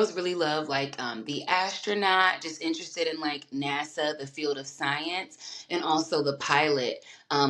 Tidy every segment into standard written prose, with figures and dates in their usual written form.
always really loved like the astronaut, just interested in like NASA, the field of science, and also the pilot.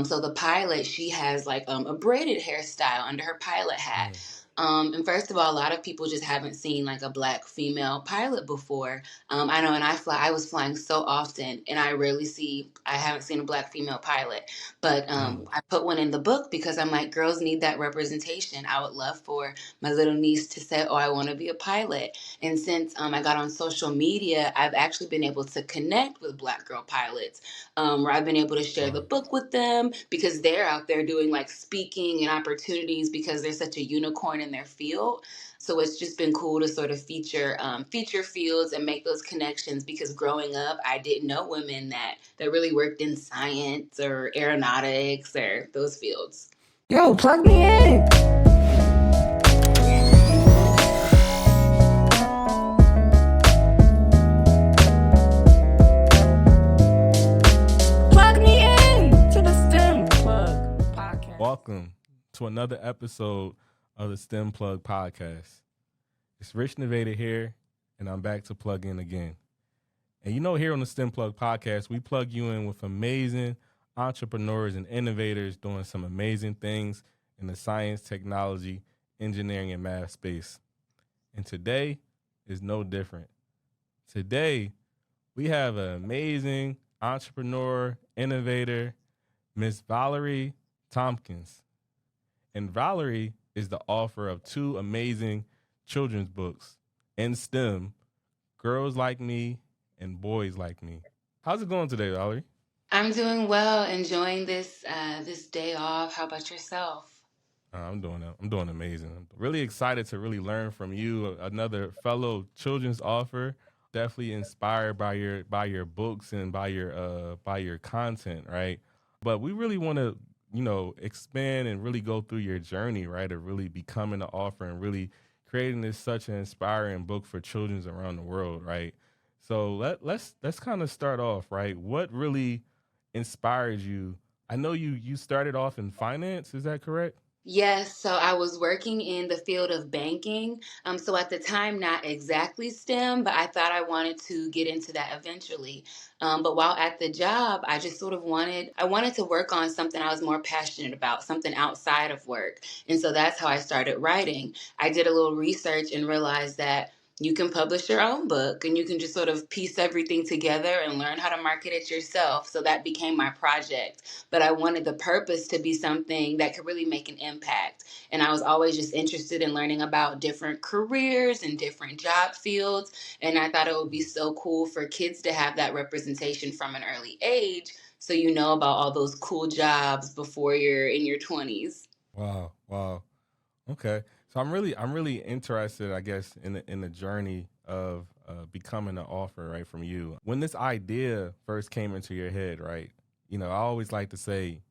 So the pilot, she has like a braided hairstyle under her pilot hat. Mm, And first of all, a lot of people just haven't seen like a black female pilot before. I know, and I was flying so often, and I haven't seen a black female pilot. But mm, I put one in the book because I'm like, girls need that representation. I would love for my little niece to say, oh, I want to be a pilot. And since I got on social media, I've actually been able to connect with black girl pilots, where I've been able to share the wow. book with them because they're out there doing like speaking and opportunities because they're such a unicorn in their field. So it's just been cool to sort of feature fields and make those connections because growing up, I didn't know women that really worked in science or aeronautics or those fields. Yo, plug me in. Plug me in to the STEM Plug podcast. Welcome to another episode of the STEM Plug podcast. It's Rich Nevada here, and I'm back to plug in again. And here on the STEM Plug podcast, we plug you in with amazing entrepreneurs and innovators doing some amazing things in the science, technology, engineering, and math space. And today is no different. Today, we have an amazing entrepreneur, innovator, Miss VALERIE THOMPKINS. And VALERIE is the author of two amazing children's books in STEM, Girls Like Me and Boys Like Me. How's it going today, VALERIE? I'm doing well, enjoying this day off. How about yourself? I'm doing amazing. I'm really excited to really learn from you, another fellow children's author. Definitely inspired by your books and by your content, right? But we really want to, expand and really go through your journey, right? Of really becoming an author and really creating this such an inspiring book for children around the world, right? So let's kind of start off, right? What really inspired you? I know you started off in finance, is that correct? Yes, so I was working in the field of banking. So at the time, not exactly STEM, but I thought I wanted to get into that eventually. But while at the job, I just sort of I wanted to work on something I was more passionate about, something outside of work. And so that's how I started writing. I did a little research and realized that you can publish your own book and you can just sort of piece everything together and learn how to market it yourself. So that became my project, but I wanted the purpose to be something that could really make an impact. And I was always just interested in learning about different careers and different job fields. And I thought it would be so cool for kids to have that representation from an early age so you know about all those cool jobs before you're in your 20s. Wow, wow. Okay, so I'm really interested, I guess, in the journey of becoming an author, right? From you, when this idea first came into your head, right? I always like to say,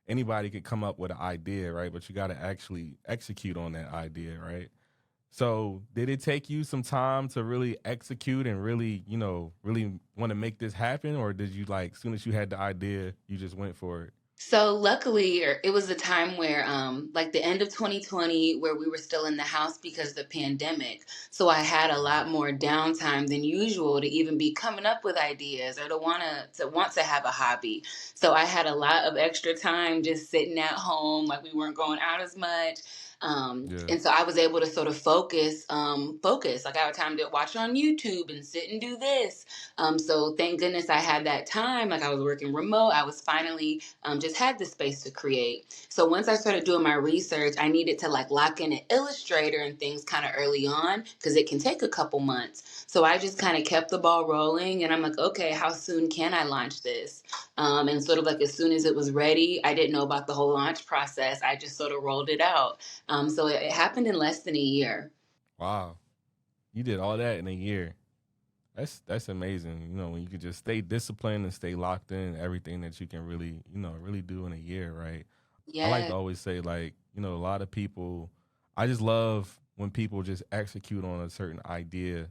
anybody could come up with an idea, right? But you got to actually execute on that idea, right? So, did it take you some time to really execute and really, really want to make this happen, or did you like, as soon as you had the idea, you just went for it? So luckily, it was a time where, like the end of 2020, where we were still in the house because of the pandemic. So I had a lot more downtime than usual to even be coming up with ideas or to want to have a hobby. So I had a lot of extra time just sitting at home, like we weren't going out as much. Yeah. And so I was able to sort of focus. Like I had time to watch on YouTube and sit and do this. So thank goodness I had that time. Like I was working remote. I was finally just had the space to create. So once I started doing my research, I needed to like lock in an illustrator and things kind of early on because it can take a couple months. So I just kind of kept the ball rolling and I'm like, okay, how soon can I launch this? And sort of like as soon as it was ready, I didn't know about the whole launch process. I just sort of rolled it out. So it happened in less than a year. Wow, you did all that in a year. That's amazing. When you could just stay disciplined and stay locked in everything that you can really, really do in a year, right? I like Yeah. to always say like, a lot of people I just love when people just execute on a certain idea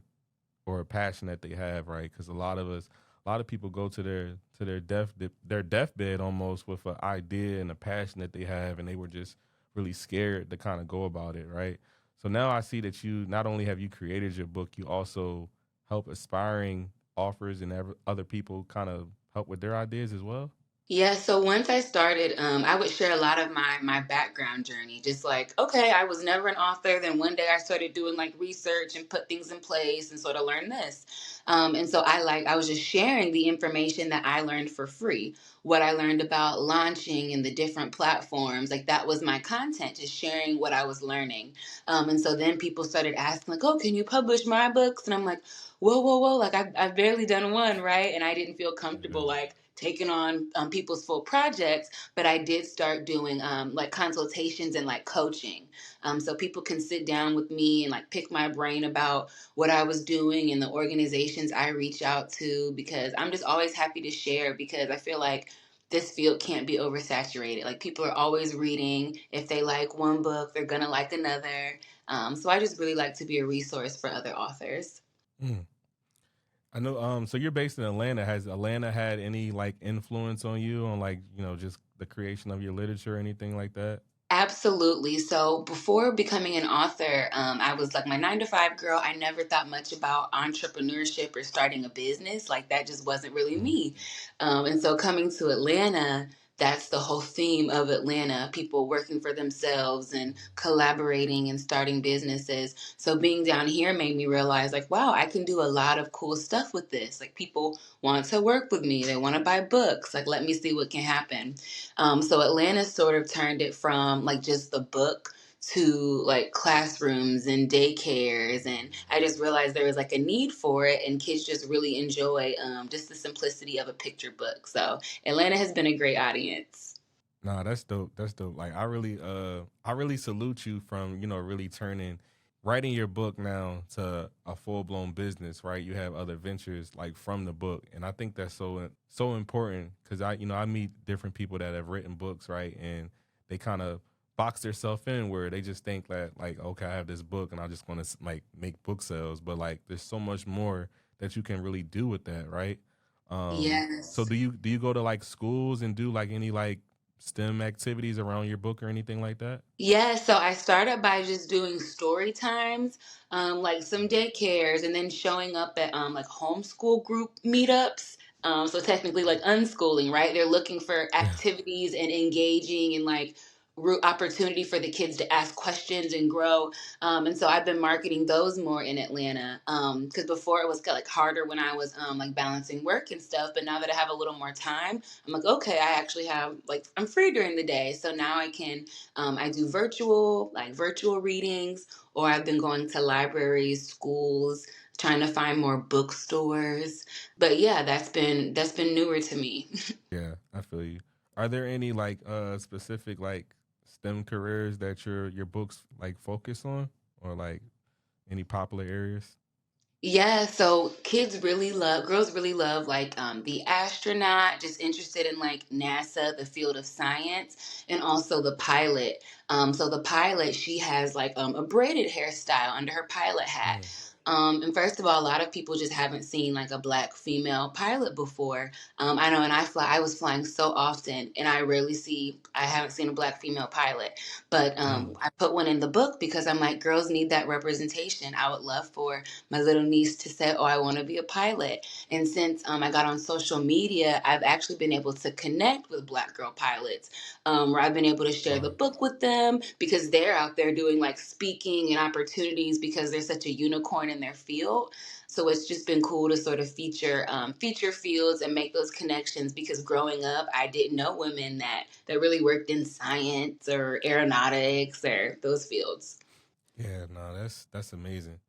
or a passion that they have, right? Cuz a lot of people go to their deathbed almost with an idea and a passion that they have and they were just really scared to kind of go about it, right? So now I see that you not only have you created your book, you also help aspiring authors and other people kind of help with their ideas as well. Yeah, so once I started, I would share a lot of my background journey. Just like, okay, I was never an author. Then one day I started doing like research and put things in place and sort of learned this. And so I was just sharing the information that I learned for free. What I learned about launching and the different platforms, like that was my content, just sharing what I was learning. And so then people started asking, like, oh, can you publish my books? And I'm like, whoa, whoa, whoa, like I've barely done one, right? And I didn't feel Yeah. comfortable like taking on people's full projects, but I did start doing like consultations and like coaching. So people can sit down with me and like pick my brain about what I was doing and the organizations I reach out to, because I'm just always happy to share, because I feel like this field can't be oversaturated. Like people are always reading. If they like one book, they're gonna like another. So I just really like to be a resource for other authors. Mm. I know. So you're based in Atlanta. Has Atlanta had any like influence on you on like just the creation of your literature or anything like that? Absolutely. So before becoming an author, I was like my 9 to 5 girl. I never thought much about entrepreneurship or starting a business. Like that just wasn't really Mm. me. And so coming to Atlanta, that's the whole theme of Atlanta, people working for themselves and collaborating and starting businesses. So being down here made me realize like, wow, I can do a lot of cool stuff with this. Like people want to work with me. They want to buy books. Like, let me see what can happen. So Atlanta sort of turned it from like just the book to like classrooms and daycares, and I just realized there was like a need for it, and kids just really enjoy just the simplicity of a picture book. So Atlanta has been a great audience. Nah, that's dope. That's dope. Like I really salute you from, really turning writing your book now to a full blown business, right? You have other ventures like from the book. And I think that's so important cuz I meet different people that have written books, right? And they kind of box themselves in where they just think that like, okay, I have this book and I just want to like make book sales, but like there's so much more that you can really do with that, right? So Yes. do you go to like schools and do like any like STEM activities around your book or anything like that? Yeah, so I started by just doing story times, like some daycares, and then showing up at like homeschool group meetups. So technically, like unschooling, right? They're looking for Yeah. activities and engaging and like opportunity for the kids to ask questions and grow. And so I've been marketing those more in Atlanta. Because before it was like harder when I was like balancing work and stuff. But now that I have a little more time, I'm like, okay, I actually have like I'm free during the day, so now I do virtual readings, or I've been going to libraries, schools, trying to find more bookstores. But yeah, that's been newer to me. Yeah, I feel you. Are there any like specific like STEM careers that your books like focus on or like any popular areas? Yeah, so girls really love like the astronaut, just interested in like NASA, the field of science, and also the pilot. So the pilot, she has like a braided hairstyle under her pilot hat. Mm. And first of all, a lot of people just haven't seen like a black female pilot before. I know, and I was flying so often, and I haven't seen a black female pilot. But Mm. I put one in the book because I'm like, girls need that representation. I would love for my little niece to say, "Oh, I want to be a pilot." And since I got on social media, I've actually been able to connect with Black girl pilots, where I've been able to share the Wow. book with them because they're out there doing like speaking and opportunities because they're such a unicorn in their field. So it's just been cool to sort of feature fields and make those connections, because growing up, I didn't know women that really worked in science or aeronautics or those fields. Yeah, no, that's amazing.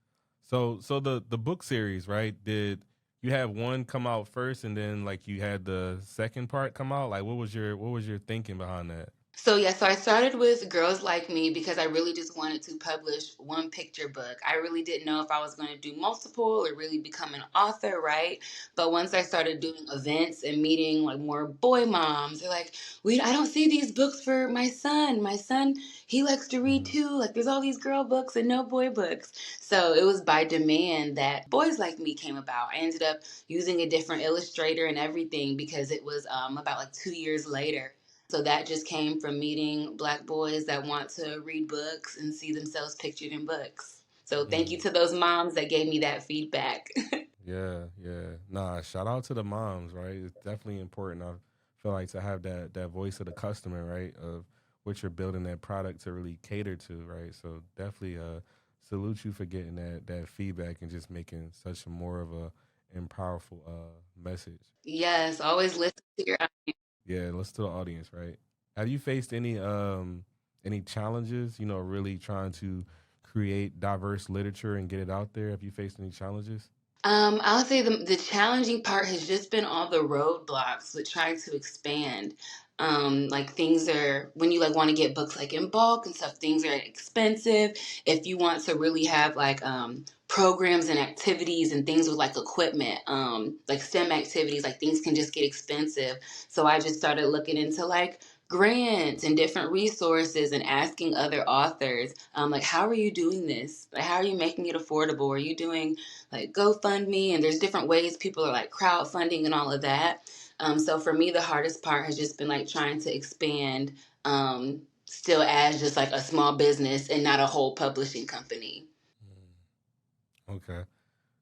So the book series, right? Did you have one come out first and then like you had the second part come out? Like what was your thinking behind that? So I started with Girls Like Me because I really just wanted to publish one picture book. I really didn't know if I was going to do multiple or really become an author, right? But once I started doing events and meeting like more boy moms, they're like, I don't see these books for my son. My son, he likes to read Mhm. too. Like there's all these girl books and no boy books." So it was by demand that Boys Like Me came about. I ended up using a different illustrator and everything because it was about like 2 years later. So that just came from meeting Black boys that want to read books and see themselves pictured in books. So thank you Mm. to those moms that gave me that feedback. Yeah, yeah. Nah, shout out to the moms, right? It's definitely important. I feel like to have that voice of the customer, right? Of what you're building that product to really cater to, right? So definitely salute you for getting that feedback and just making such a more of a and powerful message. Yes, always listen to your. Yeah, let's to the audience, right? Have you faced any challenges, really trying to create diverse literature and get it out there? Have you faced any challenges? I'll say the challenging part has just been all the roadblocks with trying to expand. Like things are when you like want to get books like in bulk and stuff, things are expensive. If you want to really have like programs and activities and things with like equipment, like STEM activities, like things can just get expensive. So I just started looking into like grants and different resources and asking other authors, like, how are you doing this? Like, how are you making it affordable? Are you doing like GoFundMe, and there's different ways people are like crowdfunding and all of that. So for me, the hardest part has just been like trying to expand still as just like a small business and not a whole publishing company. Mm, okay,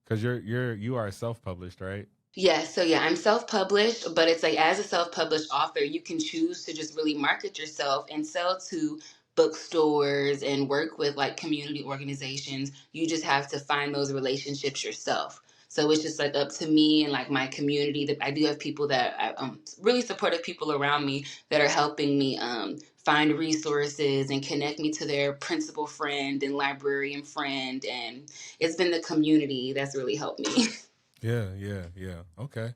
because you are self published, right? Yes, so yeah, I'm self-published, but it's like as a self-published author, you can choose to just really market yourself and sell to bookstores and work with like community organizations. You just have to find those relationships yourself. So it's just like up to me and like my community. That I do have people that really supportive people around me that are helping me find resources and connect me to their principal friend and librarian friend, and it's been the community that's really helped me. Yeah, yeah, yeah. Okay.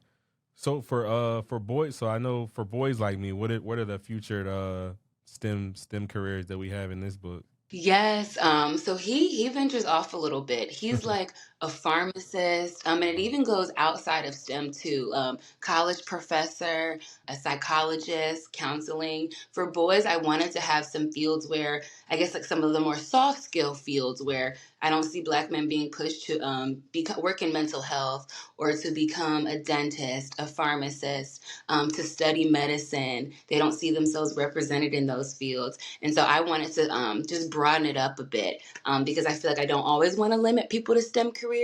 So for boys, so I know for boys like me, what are the future STEM careers that we have in this book? Yes, so he ventures off a little bit. He's like a pharmacist, and it Wow. even goes outside of STEM too. College professor, a psychologist, counseling. For boys, I wanted to have some fields where I guess like some of the more soft skill fields where I don't see Black men being pushed to work in mental health or to become a dentist, a pharmacist, to study medicine. They don't see themselves represented in those fields. And so I wanted to just broaden it up a bit because I feel like I don't always want to limit people to STEM careers.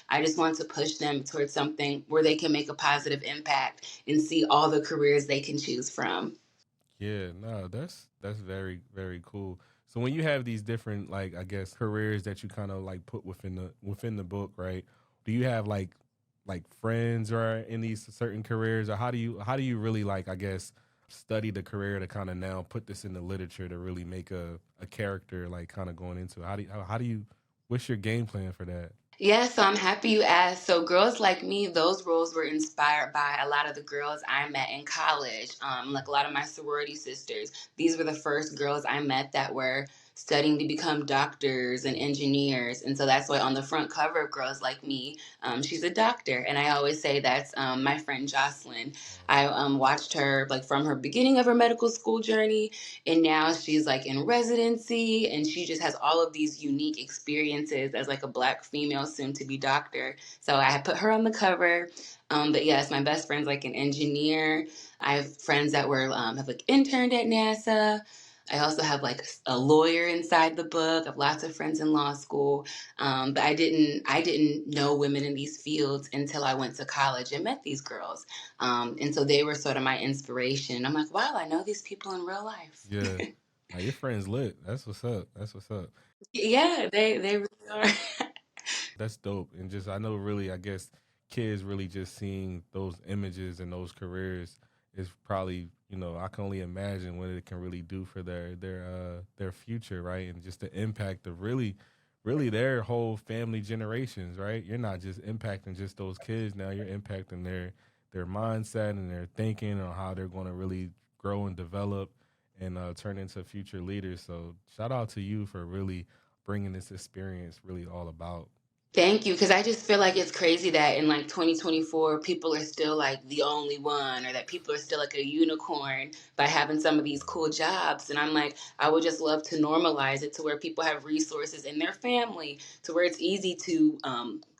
I just want to push them towards something where they can make a positive impact and see all the careers they can choose from. Yeah, no, that's very very cool. So when you have these different like I guess careers that you kind of like put within the book, right? Do you have like friends or in these certain careers, or how do you really like I guess study the career to kind of now put this in the literature to really make a character like kind of going into it? How do you what's your game plan for that? Yeah, so I'm happy you asked. So, Girls Like Me, those roles were inspired by a lot of the girls I met in college. Like a lot of my sorority sisters. These were the first girls I met that were studying to become doctors and engineers. And so that's why on the front cover of Girls Like Me, she's a doctor. And I always say that's my friend Jocelyn. I watched her like from her beginning of her medical school journey, and now she's like in residency, and she just has all of these unique experiences as like a Black female soon to be doctor. So I put her on the cover. But yes, my best friend's like an engineer. I have friends that were have like interned at NASA. I also have like a lawyer inside the book. I have lots of friends in law school. But I didn't know women in these fields until I went to college and met these girls. And so they were sort of my inspiration. I'm like, wow, I know these people in real life. Yeah. Now your friends lit. That's what's up. That's what's up. Yeah, they really are. That's dope. And just I know really I guess kids really just seeing those images and those careers is probably, I can only imagine what it can really do for their future, right? And just the impact of really their whole family generations, right? You're not just impacting just those kids now, you're impacting their mindset and their thinking on how they're going to really grow and develop and turn into future leaders. So shout out to you for really bringing this experience really all about. Thank you, because I just feel like it's crazy that in like 2024, people are still like the only one, or that people are still like a unicorn by having some of these cool jobs. And I'm like, I would just love to normalize it to where people have resources in their family, to where it's easy to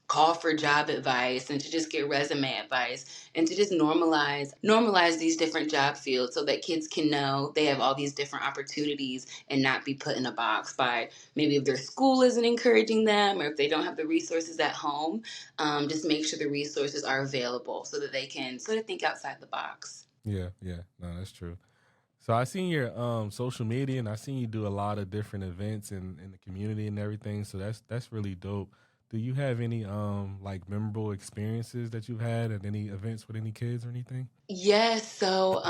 call for job advice and to just get resume advice and to just normalize these different job fields so that kids can know they have all these different opportunities and not be put in a box by maybe if their school isn't encouraging them or if they don't have the resources at home. Just make sure the resources are available so that they can sort of think outside the box. Yeah, yeah. No, that's true. So I seen your social media, and I seen you do a lot of different events in the community and everything. So that's really dope. Do you have any like memorable experiences that you've had at any events with any kids or anything? Yes, so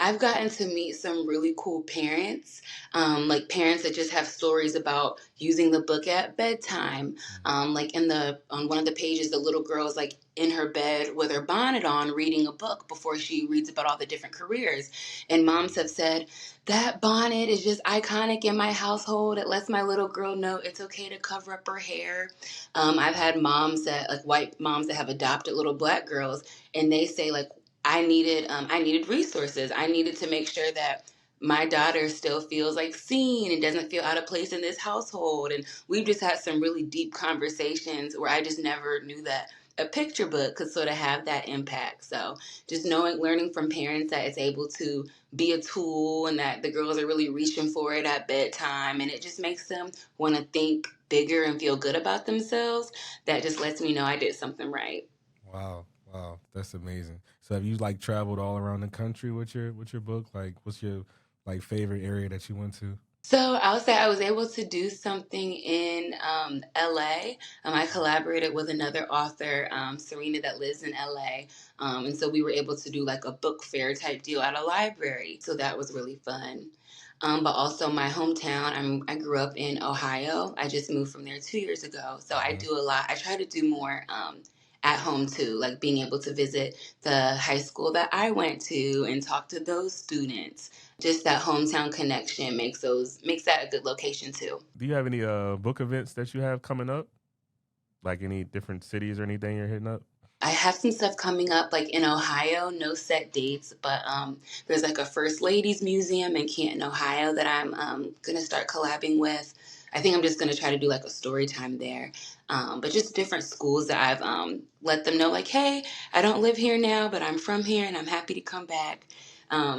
I've gotten to meet some really cool parents, like parents that just have stories about using the book at bedtime. Like on one of the pages, the little girl is like in her bed with her bonnet on, reading a book before she reads about all the different careers. And moms have said that bonnet is just iconic in my household. It lets my little girl know it's okay to cover up her hair. I've had moms that like white moms that have adopted little black girls, and they say like I needed resources. I needed to make sure that my daughter still feels like seen and doesn't feel out of place in this household. And we've just had some really deep conversations where I just never knew that a picture book could sort of have that impact. So just learning from parents that it's able to be a tool and that the girls are really reaching for it at bedtime, and it just makes them want to think bigger and feel good about themselves. That just lets me know I did something right. Wow, wow, that's amazing. So have you like traveled all around the country with your book? Like, what's your like favorite area that you went to? So I'll say I was able to do something in LA. I collaborated with another author, Serena, that lives in LA. And so we were able to do like a book fair type deal at a library. So that was really fun. But also my hometown, I grew up in Ohio. I just moved from there 2 years ago. So I Hmm. do a lot. I try to do more at home too, like being able to visit the high school that I went to and talk to those students. Just that hometown connection makes that a good location too. Do you have any book events that you have coming up? Like any different cities or anything you're hitting up? I have some stuff coming up like in Ohio, no set dates, but there's like a First Ladies Museum in Canton, Ohio that I'm gonna start collabing with. I think I'm just gonna try to do like a story time there. But just different schools that I've let them know like, hey, I don't live here now, but I'm from here and I'm happy to come back.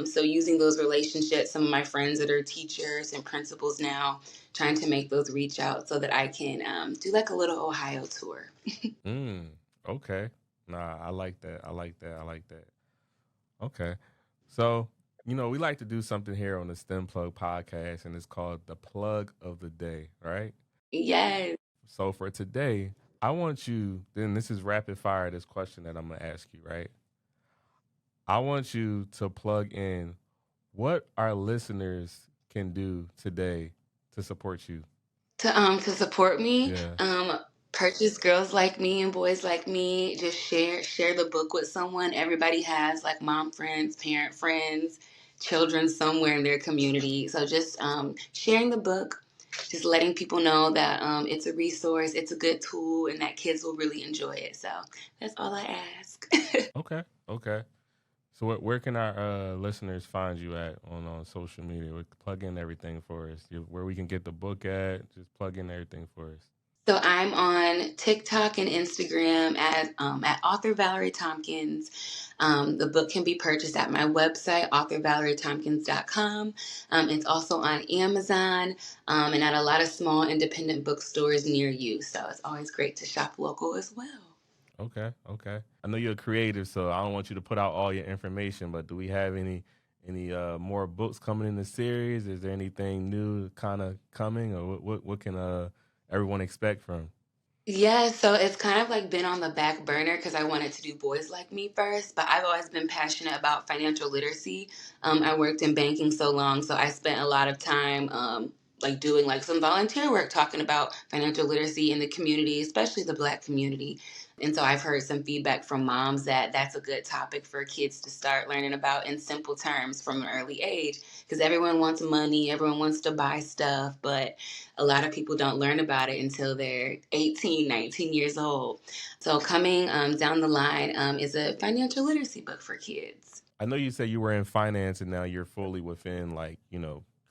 So using those relationships, some of my friends that are teachers and principals now, trying to make those reach out so that I can do like a little Ohio tour. Mm, okay. Nah, I like that. I like that. I like that. Okay. So, we like to do something here on the STEM Plug podcast, and it's called the plug of the day, right? Yes. So, for today, I want you, then this is rapid fire, this question that I'm going to ask you, right? I want you to plug in what our listeners can do today to support you. To support me, Yeah. purchase Girls Like Me and Boys Like Me. Just share the book with someone. Everybody has like mom friends, parent friends, children somewhere in their community. So just sharing the book, just letting people know that it's a resource, it's a good tool, and that kids will really enjoy it. So that's all I ask. Okay. Okay. So where can our listeners find you at on social media? Plug in everything for us. Where we can get the book at. Just plug in everything for us. So I'm on TikTok and Instagram at author Valerie Tompkins. The book can be purchased at my website, authorvalerietompkins.com. It's also on Amazon and at a lot of small independent bookstores near you. So it's always great to shop local as well. Okay, okay. I know you're creative, so I don't want you to put out all your information. But do we have any more books coming in the series? Is there anything new kind of coming, or what can everyone expect from? Yeah, so it's kind of like been on the back burner because I wanted to do Boys Like Me first, but I've always been passionate about financial literacy. I worked in banking so long, so I spent a lot of time like doing like some volunteer work talking about financial literacy in the community, especially the Black community. And so I've heard some feedback from moms that that's a good topic for kids to start learning about in simple terms from an early age because everyone wants money, everyone wants to buy stuff, but a lot of people don't learn about it until they're 18, 19 years old. So coming down the line is a financial literacy book for kids. I know you said you were in finance, and now you're fully within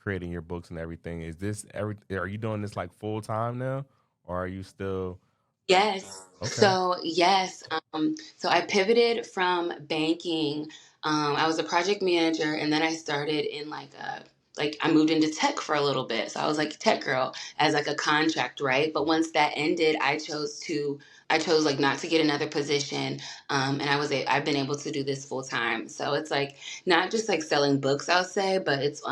creating your books and everything. Is this every? Are you doing this like full time now, or are you still Yes. Okay. So I pivoted from banking. I was a project manager, and then I started in I moved into tech for a little bit. So I was like a tech girl as like a contract, right? But once that ended, I chose like not to get another position. And I've been able to do this full time. So it's like not just like selling books, I'll say, but it's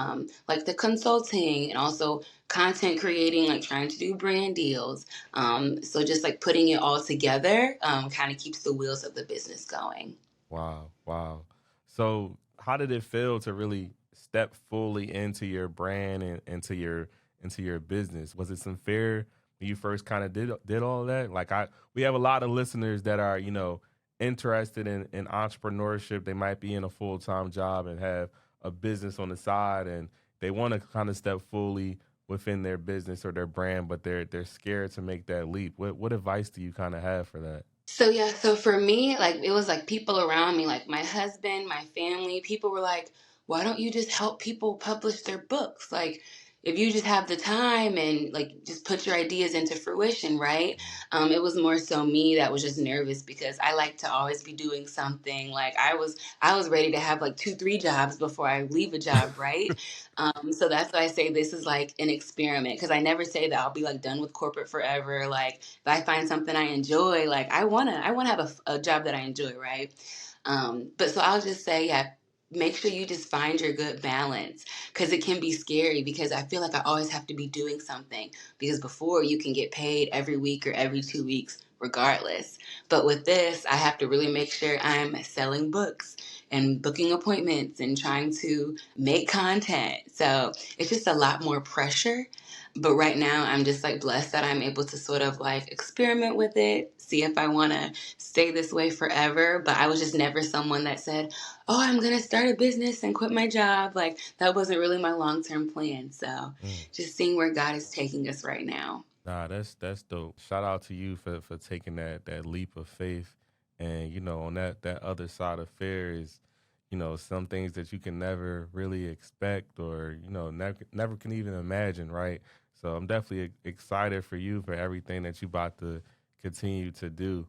like the consulting and also content creating, like trying to do brand deals. So just like putting it all together kind of keeps the wheels of the business going. Wow. Wow. So how did it feel to really step fully into your brand and into your business? Was it some fear when you first kind of did all that? Like we have a lot of listeners that are, interested in entrepreneurship. They might be in a full-time job and have a business on the side, and they want to kind of step fully within their business or their brand, but they're scared to make that leap. What advice do you kind of have for that? So for me, like it was like people around me, like my husband, my family, people were like, why don't you just help people publish their books? Like if you just have the time and like just put your ideas into fruition, right? It was more so me that was just nervous because I like to always be doing something. Like I was ready to have like two, three jobs before I leave a job, right? So that's why I say this is like an experiment because I never say that I'll be like done with corporate forever. Like if I find something I enjoy, like I wanna have a job that I enjoy, right? But so I'll just say, yeah, make sure you just find your good balance because it can be scary because I feel like I always have to be doing something because before you can get paid every week or every 2 weeks regardless. But with this, I have to really make sure I'm selling books and booking appointments and trying to make content. So it's just a lot more pressure. But right now, I'm just like blessed that I'm able to sort of like experiment with it, see if I want to stay this way forever. But I was just never someone that said, oh, I'm going to start a business and quit my job. Like that wasn't really my long term plan. So Mm. just seeing where God is taking us right now. Nah, that's dope. Shout out to you for taking that leap of faith, and on that other side of fear is, some things that you can never really expect or never can even imagine, right? So I'm definitely excited for you for everything that you about to continue to do.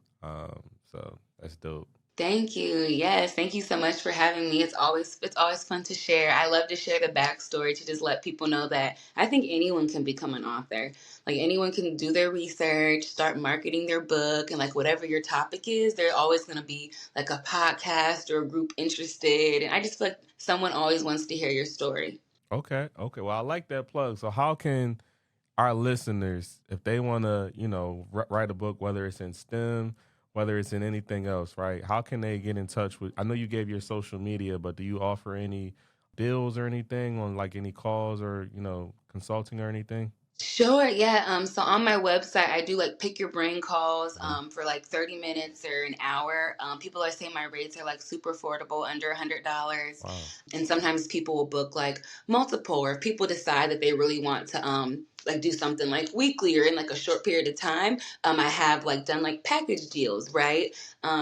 So that's dope. Thank you. Yes, thank you so much for having me. It's always fun to share. I love to share the backstory to just let people know that I think anyone can become an author. Like anyone can do their research, start marketing their book, and like whatever your topic is, there's always going to be like a podcast or a group interested. And I just feel like someone always wants to hear your story. Okay, okay. Well, I like that plug. So how can our listeners, if they want to, write a book, whether it's in STEM, whether it's in anything else, right? How can they get in touch with? I know you gave your social media, but do you offer any deals or anything on like any calls or consulting or anything? Sure, yeah. So on my website, I do like pick your brain calls Mhm. for like 30 minutes or an hour. People are saying my rates are like super affordable, under $100. Wow. And sometimes people will book like multiple, or if people decide that they really want to like do something like weekly or in like a short period of time, I have like done like package deals, right?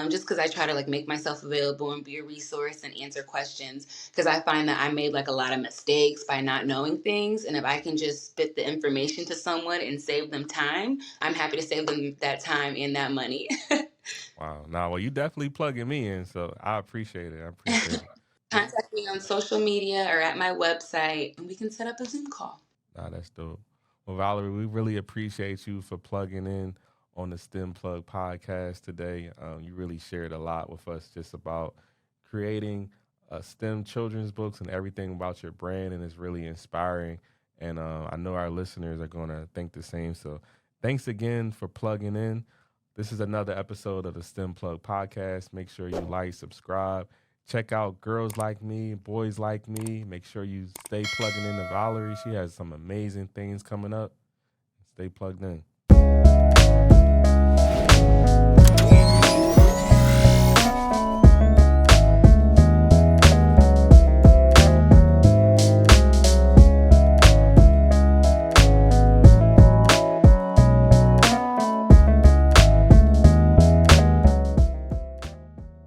Just because I try to like make myself available and be a resource and answer questions because I find that I made like a lot of mistakes by not knowing things. And if I can just spit the information to someone and save them time, I'm happy to save them that time and that money. Wow. Now, well, you definitely plugging me in, so I appreciate it. I appreciate it. Contact me on social media or at my website, and we can set up a Zoom call. Nah, that's dope. Well, Valerie, we really appreciate you for plugging in on the STEM Plug podcast today. You really shared a lot with us just about creating STEM children's books and everything about your brand, and it's really inspiring. And I know our listeners are going to think the same. So thanks again for plugging in. This is another episode of the STEM Plug podcast. Make sure you like, subscribe. Check out Girls Like Me, Boys Like Me. Make sure you stay plugging into Valerie. She has some amazing things coming up. Stay plugged in.